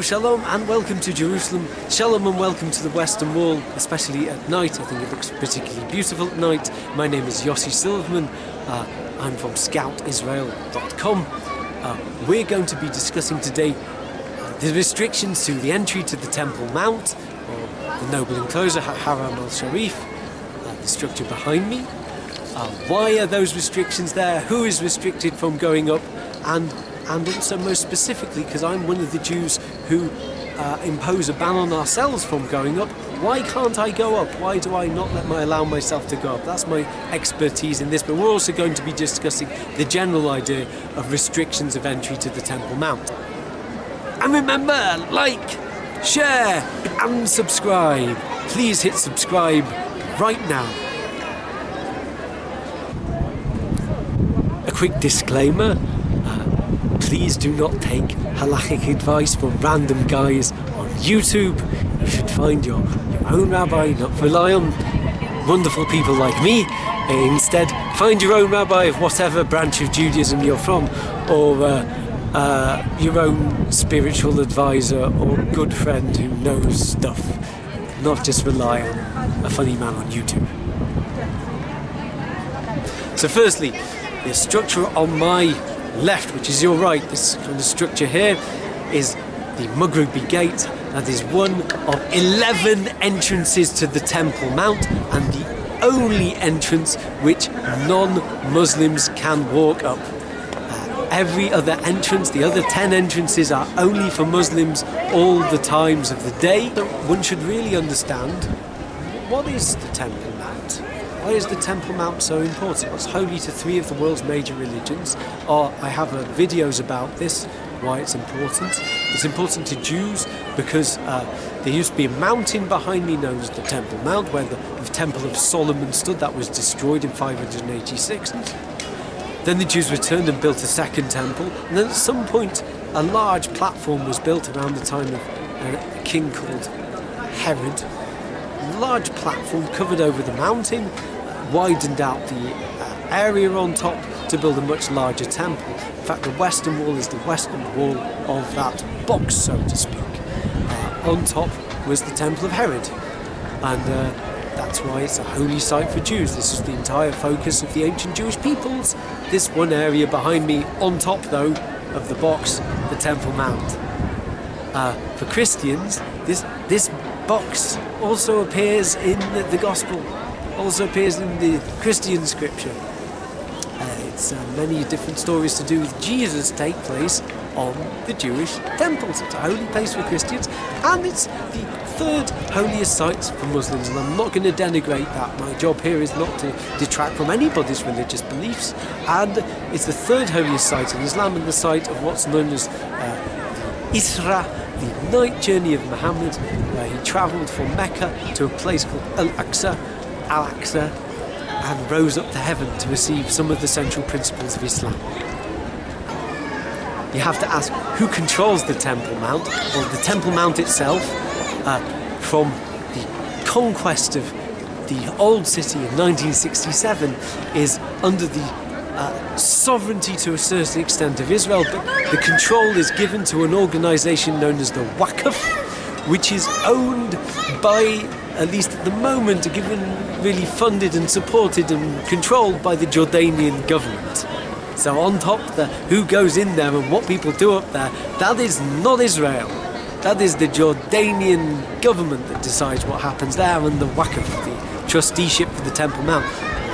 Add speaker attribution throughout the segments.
Speaker 1: So shalom and welcome to Jerusalem. Shalom and welcome to the Western Wall, especially at night. I think it looks particularly beautiful at night. My name is Jewsish Silverman. I'm from scoutisrael.com. We're going to be discussing today the restrictions to the entry to the Temple Mount, or the noble enclosure, Haram al-Sharif, the structure behind me. Why are those restrictions there? Who is restricted from going up? And also most specifically, because I'm one of the Jews who impose a ban on ourselves from going up, why can't I go up? Why do I not allow myself to go up? That's my expertise in this, but we're also going to be discussing the general idea of restrictions of entry to the Temple Mount. And remember, like, share and subscribe. Please hit subscribe right now. A quick disclaimer. Please do not take halachic advice from random guys on YouTube. You should find your own rabbi, not rely on wonderful people like me. Instead, find your own rabbi of whatever branch of Judaism you're from, or your own spiritual advisor or good friend who knows stuff. Not just rely on a funny man on YouTube. So firstly, the structure on my left, which is your right, this kind of structure here, is the Mughrabi Gate. That is one of 11 entrances to the Temple Mount, and the only entrance which non-Muslims can walk up. Every other entrance, the other 10 entrances, are only for Muslims all the times of the day. So one should really understand, what is the Temple Mount? Why is the Temple Mount so important? It's holy to 3 of the world's major religions. I have videos about this, why it's important. It's important to Jews because there used to be a mountain behind me known as the Temple Mount, where the Temple of Solomon stood. That was destroyed in 586. Then the Jews returned and built a second temple. And then at some point, a large platform was built around the time of a king called Herod. A large platform covered over the mountain, widened out the area on top to build a much larger temple. In fact, the Western Wall is the western wall of that box, so to speak. On top was the Temple of Herod, and that's why it's a holy site for Jews. This is the entire focus of the ancient Jewish peoples. This one area behind me, on top though of the box, the Temple Mount. For Christians, this box also appears in the Gospel, also appears in the Christian scripture. It's many different stories to do with Jesus take place on the Jewish temples. It's a holy place for Christians, and it's the third holiest site for Muslims, and I'm not going to denigrate that. My job here is not to detract from anybody's religious beliefs, and it's the third holiest site in Islam, and the site of what's known as Isra, the night journey of Muhammad, where he travelled from Mecca to a place called Al-Aqsa, and rose up to heaven to receive some of the central principles of Islam. You have to ask, who controls the Temple Mount? Well, the Temple Mount itself, from the conquest of the old city in 1967, is under the sovereignty to a certain extent of Israel, but the control is given to an organisation known as the Waqf, which is owned by, at least at the moment, really funded and supported and controlled by the Jordanian government. So on top, who goes in there and what people do up there, that is not Israel. That is the Jordanian government that decides what happens there, and the Waqf, the trusteeship for the Temple Mount,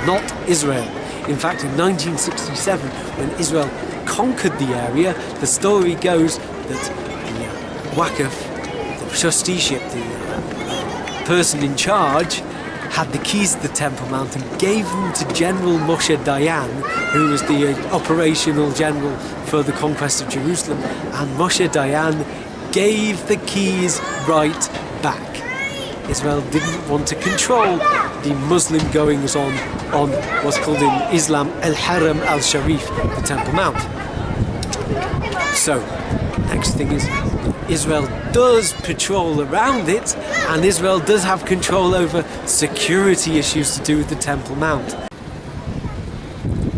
Speaker 1: not Israel. In fact, in 1967, when Israel conquered the area, the story goes that the Waqf, the trusteeship, the person in charge, had the keys to the Temple Mount and gave them to General Moshe Dayan, who was the operational general for the conquest of Jerusalem, and Moshe Dayan gave the keys right back. Israel didn't want to control the Muslim goings on what's called in Islam Al-Haram al-Sharif, the Temple Mount. So, next thing is, Israel does patrol around it, and Israel does have control over security issues to do with the Temple Mount.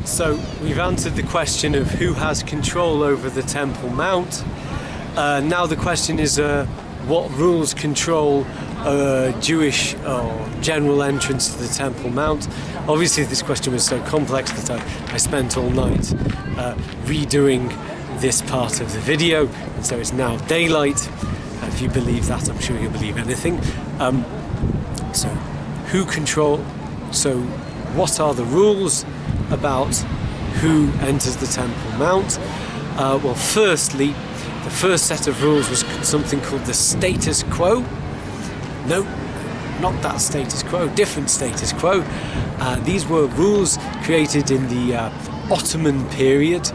Speaker 1: So we've answered the question of who has control over the Temple Mount. Now the question is, what rules control Jewish or general entrance to the Temple Mount? Obviously this question was so complex that I spent all night redoing this part of the video, and so it's now daylight. If you believe that, I'm sure you'll believe anything. So what are the rules about who enters the Temple Mount? Well, firstly, the first set of rules was something called the status quo. No, not that status quo, different status quo. These were rules created in the Ottoman period,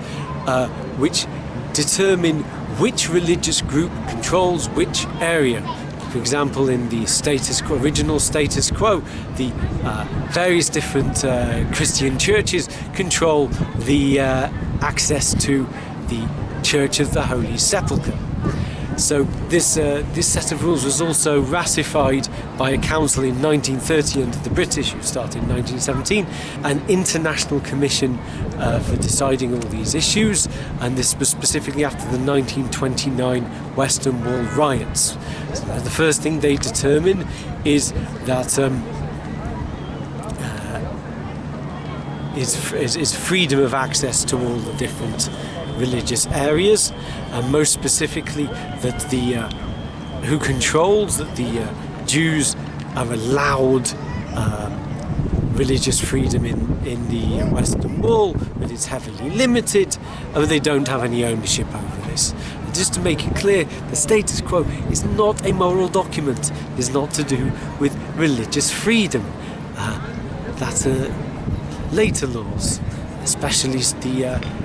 Speaker 1: which determine which religious group controls which area. For example, in the original status quo, the various different Christian churches control the access to the Church of the Holy Sepulchre. So this set of rules was also ratified by a council in 1930 under the British, who started in 1917, an international commission for deciding all these issues, and this was specifically after the 1929 Western Wall riots. So the first thing they determine is that is freedom of access to all the different religious areas, and most specifically that who controls that the Jews are allowed religious freedom in the Western Wall, but it's heavily limited, and they don't have any ownership over this. And just to make it clear, the status quo is not a moral document. It's not to do with religious freedom. That's later laws, especially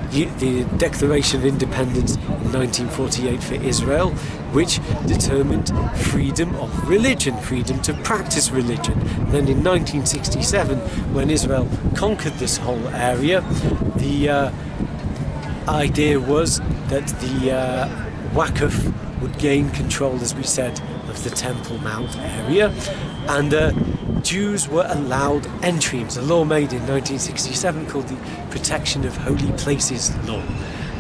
Speaker 1: the Declaration of Independence in 1948 for Israel, which determined freedom of religion, freedom to practice religion. And then in 1967, when Israel conquered this whole area, the idea was that the Waqf would gain control, as we said, of the Temple Mount area, and Jews were allowed entry. It was a law made in 1967 called the Protection of Holy Places Law.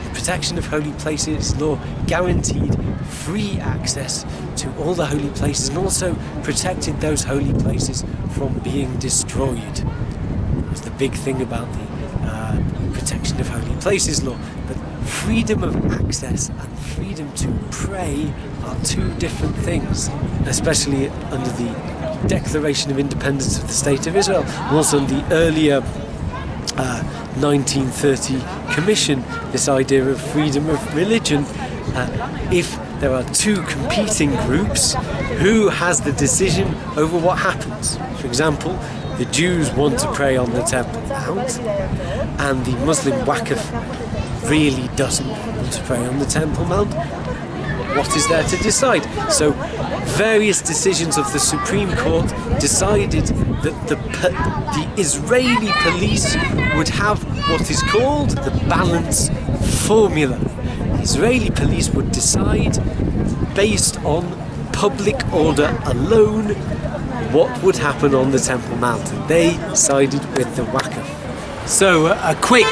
Speaker 1: The Protection of Holy Places Law guaranteed free access to all the holy places, and also protected those holy places from being destroyed. It was the big thing about the Protection of Holy Places Law. But freedom of access and freedom to pray are two different things, especially under the Declaration of Independence of the State of Israel, and also in the earlier 1930 Commission, this idea of freedom of religion. If there are two competing groups, who has the decision over what happens? For example, the Jews want to pray on the Temple Mount, and the Muslim Waqf really doesn't want to pray on the Temple Mount. What is there to decide? So various decisions of the Supreme Court decided that the Israeli police would have what is called the balance formula. The Israeli police would decide based on public order alone what would happen on the Temple Mount, and they sided with the Waqf. So a quick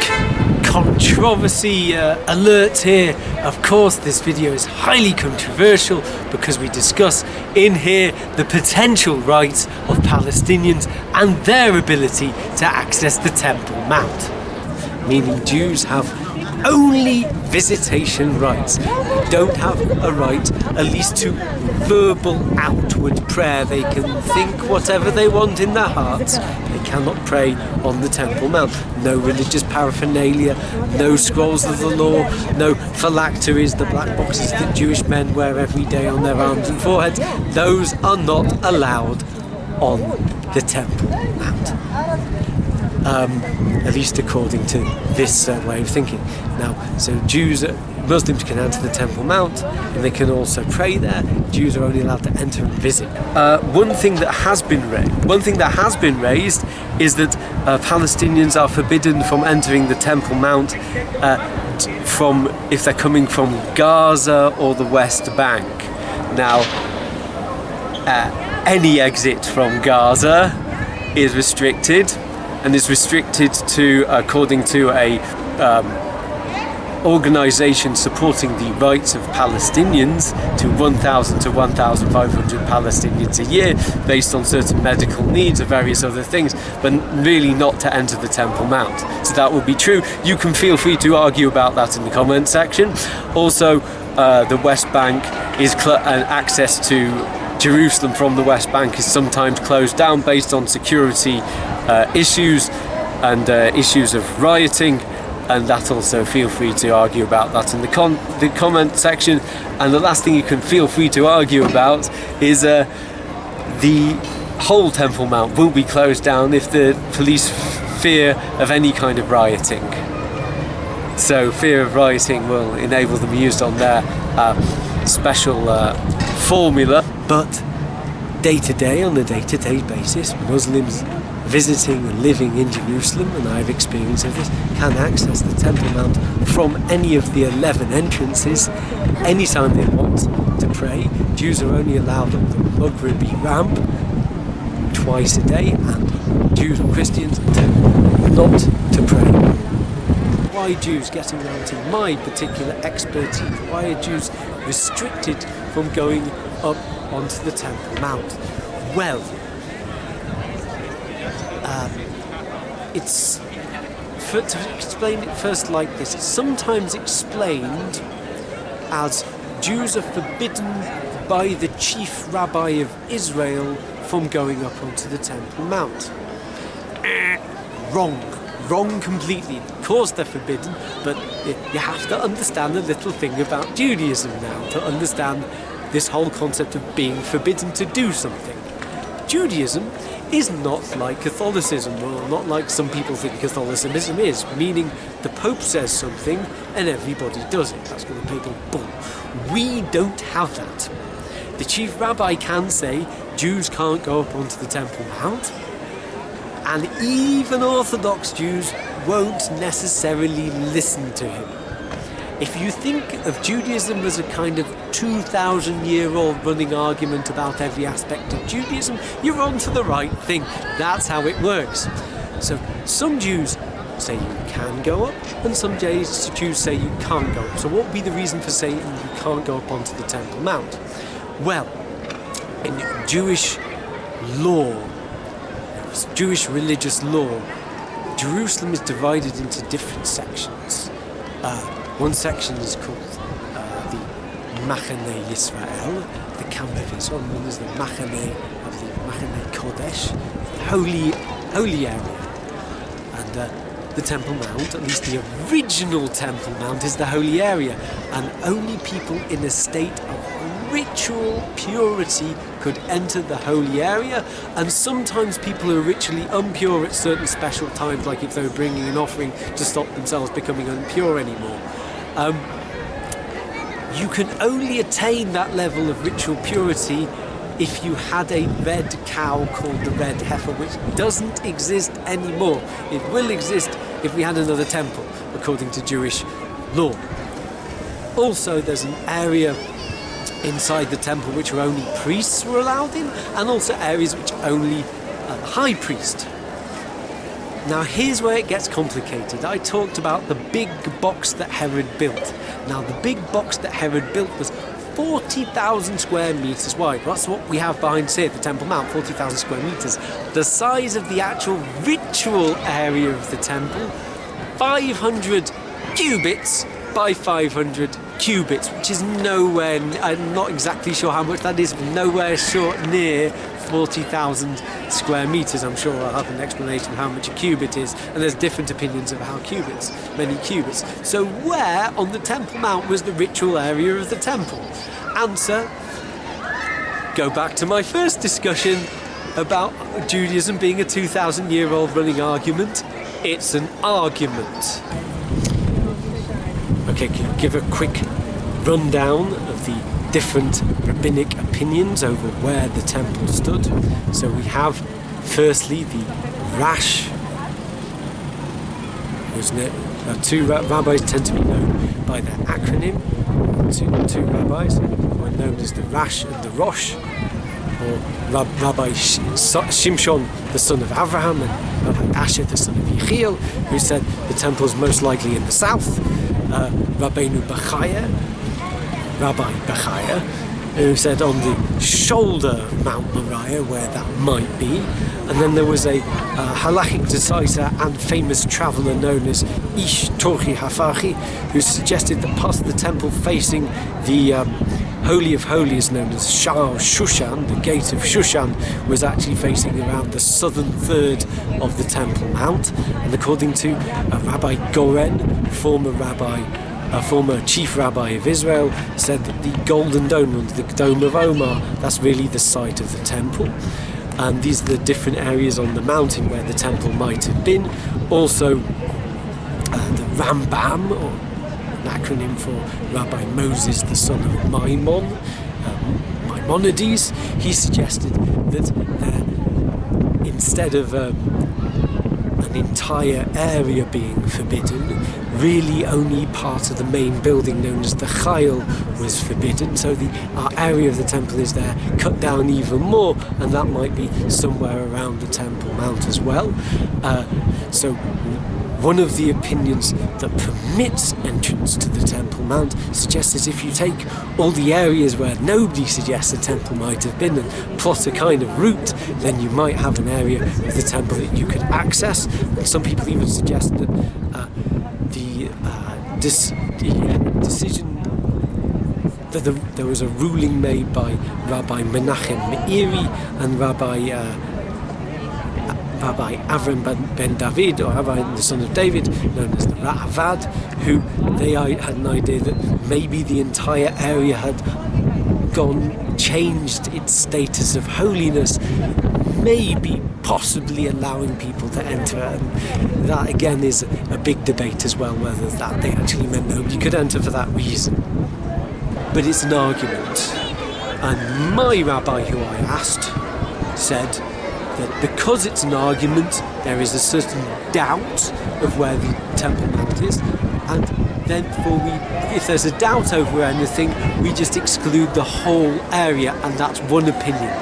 Speaker 1: controversy alert here. Of course, this video is highly controversial because we discuss in here the potential rights of Palestinians and their ability to access the Temple Mount, meaning Jews have only visitation rights. They don't have a right, at least to verbal outward prayer. They can think whatever they want in their hearts. They cannot pray on the Temple Mount. No religious paraphernalia, no scrolls of the law, no phylacteries, the black boxes that Jewish men wear every day on their arms and foreheads. Those are not allowed on the Temple Mount. At least according to this way of thinking. Now, so Muslims can enter the Temple Mount, and they can also pray there. Jews are only allowed to enter and visit. One thing that has been raised is that Palestinians are forbidden from entering the Temple Mount from if they're coming from Gaza or the West Bank. Now, any exit from Gaza is restricted. And is restricted to, according to a organisation supporting the rights of Palestinians to 1,000 to 1,500 Palestinians a year based on certain medical needs or various other things, but really not to enter the Temple Mount. So that will be true. You can feel free to argue about that in the comment section. Also, the West Bank is and access to Jerusalem from the West Bank is sometimes closed down based on security issues and issues of rioting, and that also feel free to argue about that in the comment section. And the last thing you can feel free to argue about is the whole Temple Mount will be closed down if the police fear of any kind of rioting. So fear of rioting will enable them used on their special formula. But day-to-day, on a day-to-day basis, Muslims visiting and living in Jerusalem, and I've experienced of this, can access the Temple Mount from any of the 11 entrances anytime they want to pray. Jews are only allowed up the Maghribi ramp twice a day, and Jews or Christians not to pray. Why Jews, getting down to my particular expertise, why are Jews restricted from going up onto the Temple Mount? Well, it's to explain it first like this. It's sometimes explained as Jews are forbidden by the chief rabbi of Israel from going up onto the Temple Mount. Wrong completely. Of course they're forbidden, but you have to understand a little thing about Judaism now to understand this whole concept of being forbidden to do something. Judaism is not like Catholicism, or not like some people think Catholicism is, meaning the Pope says something and everybody does it. That's called a papal bull. We don't have that. The chief rabbi can say Jews can't go up onto the Temple Mount, and even Orthodox Jews won't necessarily listen to him. If you think of Judaism as a kind of 2,000-year-old running argument about every aspect of Judaism, you're on to the right thing. That's how it works. So some Jews say you can go up, and some Jews say you can't go up. So what would be the reason for saying you can't go up onto the Temple Mount? Well, in Jewish law, Jewish religious law, Jerusalem is divided into different sections. One section is called the Machane Yisrael, the camp of Israel, and one is the Machane of the Machane Kodesh, the holy area. And the Temple Mount, at least the original Temple Mount, is the holy area, and only people in a state of ritual purity could enter the holy area, and sometimes people are ritually impure at certain special times, like if they were bringing an offering to stop themselves becoming impure anymore. You can only attain that level of ritual purity if you had a red cow called the red heifer, which doesn't exist anymore. It will exist if we had another temple, according to Jewish law. Also, there's an area inside the temple which were only priests were allowed in, and also areas which only the high priest. Now here's where it gets complicated. I talked about the big box that Herod built. Now the big box that Herod built was 40,000 square meters wide. That's what we have behind here at the Temple Mount, 40,000 square meters. The size of the actual ritual area of the temple, 500 cubits by 500 cubits, which is nowhere, I'm not exactly sure how much that is, nowhere short near 40,000 square meters. I'm sure I'll have an explanation of how much a cubit is, and there's different opinions of how many cubits. So where on the Temple Mount was the ritual area of the temple? Answer, go back to my first discussion about Judaism being a 2,000-year-old running argument. It's an argument. Okay, can you give a quick rundown of the different rabbinic opinions over where the temple stood? So we have firstly the Rash. Two rabbis tend to be known by their acronym. Two rabbis who are known as the Rash and the Rosh, or Rabbi Shimshon, the son of Avraham, and Rabbi Asher, the son of Yechiel, who said the temple is most likely in the south. Rabbeinu Rabbi Bechaya, who said on the shoulder of Mount Moriah where that might be. And then there was a halachic decisor and famous traveller known as Ish Torchi Hafachi, who suggested that part of the temple facing the Holy of Holies, known as Sha'ar Shushan, the Gate of Shushan, was actually facing around the southern third of the Temple Mount. And according to Rabbi Goren, former chief rabbi of Israel, said that the Golden Dome, the Dome of Omar, that's really the site of the temple. And these are the different areas on the mountain where the temple might have been. Also, the Rambam, or an acronym for Rabbi Moses, the son of Maimonides, he suggested that instead of an entire area being forbidden, really only part of the main building known as the Chayil was forbidden. So our area of the temple is there cut down even more, and that might be somewhere around the Temple Mount as well. So one of the opinions that permits entrance to the Temple Mount suggests that if you take all the areas where nobody suggests the temple might have been and plot a kind of route, then you might have an area of the temple that you could access. And some people even suggest that the decision that there was a ruling made by Rabbi Menachem Meiri and Rabbi Avram ben David, or Rabbi the son of David, known as the Ra'avad, who they had an idea that maybe the entire area had changed its status of holiness, maybe possibly allowing people to enter. And that again is a big debate as well, whether that they actually meant nobody could enter for that reason. But it's an argument. And my rabbi who I asked said that because it's an argument, there is a certain doubt of where the Temple Mount is, and therefore if there's a doubt over anything, we just exclude the whole area, and that's one opinion.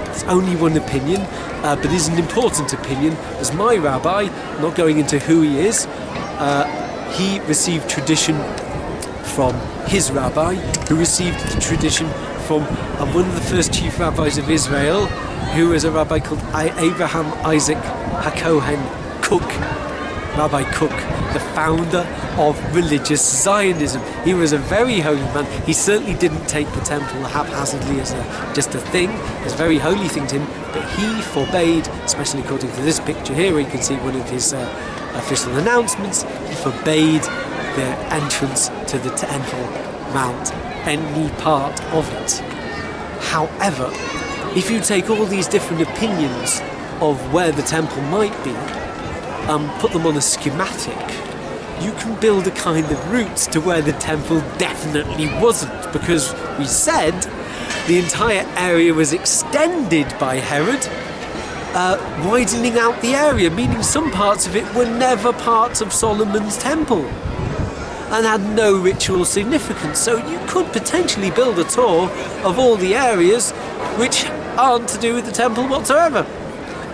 Speaker 1: It's only one opinion, but it is an important opinion, as my rabbi, not going into who he is, he received tradition from his rabbi, who received the tradition from one of the first chief rabbis of Israel, who was a rabbi called Abraham Isaac HaKohen Kook, Rabbi Cook, the founder of religious Zionism. He was a very holy man. He certainly didn't take the temple haphazardly as just a thing, as a very holy thing to him, but he forbade, especially according to this picture here, where you can see one of his official announcements, he forbade their entrance to the Temple Mount, any part of it. However, if you take all these different opinions of where the temple might be, put them on a schematic, you can build a kind of route to where the temple definitely wasn't, because we said the entire area was extended by Herod, widening out the area, meaning some parts of it were never parts of Solomon's temple and had no ritual significance. So you could potentially build a tour of all the areas which aren't to do with the temple whatsoever.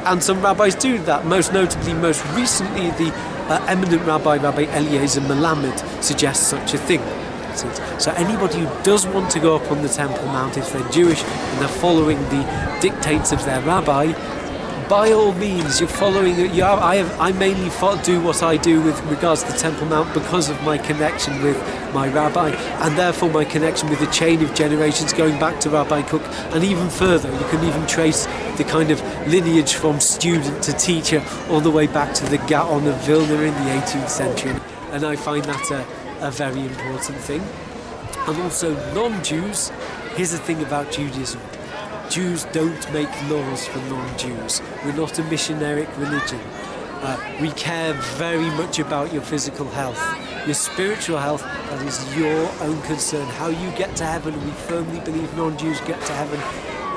Speaker 1: And some rabbis do that, most notably, most recently, the eminent Rabbi Eliezer Melamed suggests such a thing. So anybody who does want to go up on the Temple Mount, if they're Jewish and they're following the dictates of their rabbi, by all means, you're following. I mainly do what I do with regards to the Temple Mount because of my connection with my rabbi, and therefore my connection with the chain of generations going back to Rabbi Cook, and even further. You can even trace the kind of lineage from student to teacher all the way back to the Gaon of Vilna in the 18th century, and I find that a very important thing. And also non-Jews. Here's the thing about Judaism. Jews don't make laws for non-Jews. We're not a missionary religion. We care very much about your physical health. Your spiritual health, that is your own concern. How you get to heaven, we firmly believe non-Jews get to heaven,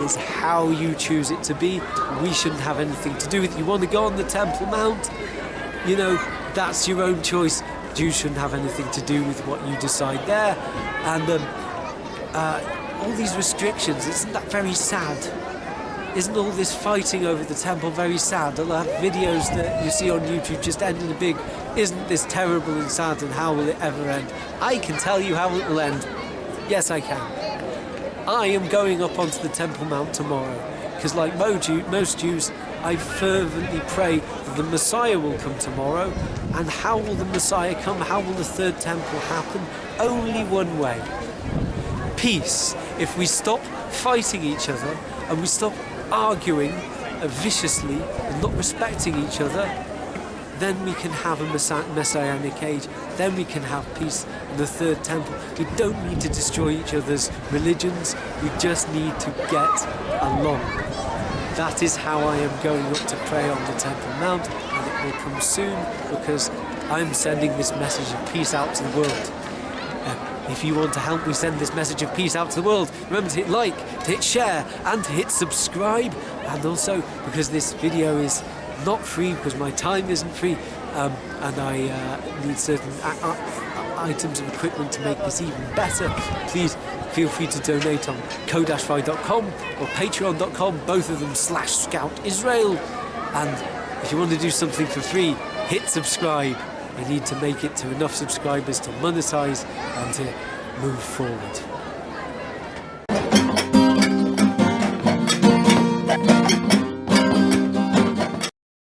Speaker 1: is how you choose it to be. We shouldn't have anything to do with it. You want to go on the Temple Mount? You know, that's your own choice. Jews shouldn't have anything to do with what you decide there. And all these restrictions, isn't that very sad? Isn't all this fighting over the temple very sad? I'll have videos that you see on YouTube just ending in a big, isn't this terrible and sad, and how will it ever end? I can tell you how it will end. Yes, I can. I am going up onto the Temple Mount tomorrow, because like most Jews, I fervently pray that the Messiah will come tomorrow. And how will the Messiah come? How will the third temple happen? Only one way. Peace. If we stop fighting each other and we stop arguing viciously and not respecting each other, then we can have a messianic age. Then we can have peace in the third temple. We don't need to destroy each other's religions. We just need to get along. That is how I am going up to pray on the Temple Mount, and it will come soon because I'm sending this message of peace out to the world. If you want to help me send this message of peace out to the world, remember to hit like, to hit share, and to hit subscribe. And also, because this video is not free, because my time isn't free, and I need certain items of equipment to make this even better, please feel free to donate on ko-fi.com or patreon.com, both of them /ScoutIsrael. And if you want to do something for free, hit subscribe. I need to make it to enough subscribers to monetize and to move forward.